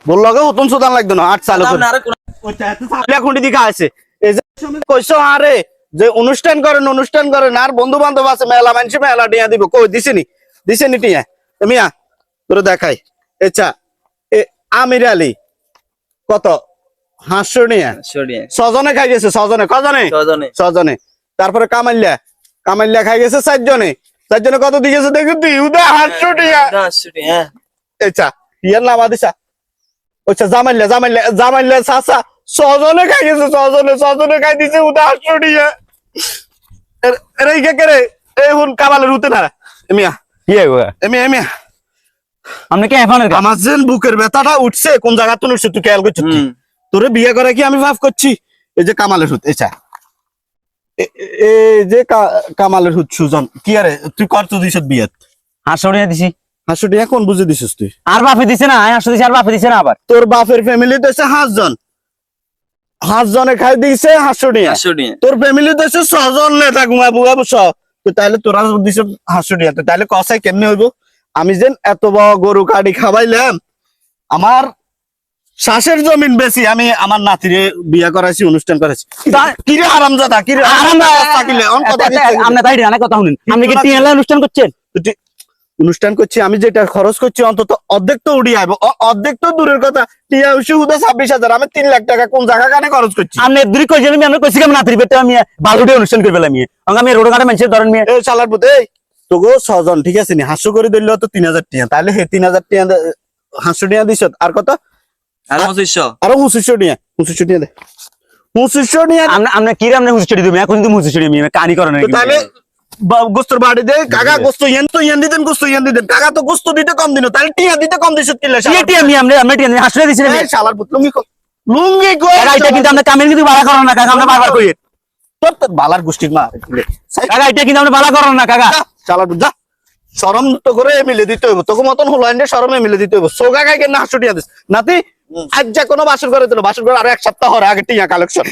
বললো হুতুম সুদান লাগতো না 8 চালু খুঁটি দিকে আছে এই যে কইছো আরে যে অনুষ্ঠান করেন আর বন্ধু বান্ধব আছে মেলা মানুষ মেলা টিয়া দিব কই দিছেনি টিয়া মিয়া তোর দেখাই আচ্ছা আমির আলী কত 500 নিয়া ছজনে খাই গেছে ছজনে তারপরে কামাইল্যা খাই গেছে 4 জনে কত দিয়েছে দেখি তুই উদা 500 টিয়া আচ্ছা ইয়ার নাম আদিসা আচ্ছা জামাইল্যা চাচা ছজনে খাই গেছে ছজনে খাই দিছে উদা 800 টিয়া এই কে রে এই হুন কামালের উতে না মিয়া কি মিয়া আপনি কে এখন আমার যেন বুকের ব্যথাটা উঠছে কোন জায়গা তো উঠছে তুই খেয়াল করছিস তোরে বিয়ে করে কি আমি মাফ করছি এই যে কামালের হুত এছা এই যে কামালের হুত সুজন কি আরে তুই কত দিছ বিয়ে 500 টাকা দিছি 500 টাকা কোন বুঝে দিছিস তুই আর বাপে দিছে না 500 দিছে আর বাপে দিছে না আবার তোর বাপের ফ্যামিলিতে আছে 5 জনে খাই দিছে 500 টাকা তোর ফ্যামিলিতে আছে 6 জন নেতা ঘুমা বুয়া বস তো তাহলে তোরা দিছ 500 টাকা তাহলে কসাই কেমনে হইব আমি যেন এত বড় গরু কাটি খাওয়াইলাম আমার শ্বাসের জমিন বেশি আমি আমার নাতিরে বিয়া করাইছি অনুষ্ঠান করেছি কিরে আরামজাদা কিরে আপনি তাই না কথা শুনুন আপনি কি টিএলএ অনুষ্ঠান করছেন অনুষ্ঠান করছি আমি যেটা খরচ করছি অন্তত অর্ধেক তো উড়িয়ে আইব অর্ধেক তো দূরের কথা টিয়া উসি হুদা 26,000 আমি 3 লাখ টাকা কোন জায়গা কানে খরচ করছি আপনি দূরে কই যাবেন আমি কইছি আমি নাতির বেটা আমি বালুডে অনুষ্ঠান করে ফেলাম আমি রোড ঘাটে মানুষের ধরেন আমি এই শালার পুত এই তোগো 6 জন ঠিক আছে নি হাস্য করে দিল তো 3,000 টাকা তাহলে হে 3,000 টাকা হাস্য টাকা দিছ আর কত আর 2500 আরো 2500 টাকা 2500 টাকা দে 2500 টাকা আমরা কি রে আমরা হুজুরি দিই এখন তুমি হুজুরি আমি কানি করো না তাহলে গোস্তর বাড়ি দে কাকা গোস্ত ইয়েন দিতেন কাকা তো গোস্ত দিতে কম দিন তাহলে টিয়া দিতে কম দিছ কিলে টিয়া আমি আমরা টিয়া হাসলে দিছি এই শালার পুত লুঙ্গি কই এটা কিন্তু আমরা কামের কিন্তু বাড়া করো না কাকা আমরা বারবার কই তোর বালার গোষ্ঠী মা কাকা এটা কিন্তু আমরা বাড়া করো না কাকা শালার পুত যা শরম তো করে মিলে দিতে হইব তোকে মতন হলো আইনে শরমে মিলে দিতে হইব সোগা গায় কেন 800 টাকা দিস নাতি আজ যা কোনো বাসর করে দিল বাসর করে আরো 1 সপ্তাহ হরে আগে টিয়া কালেকশন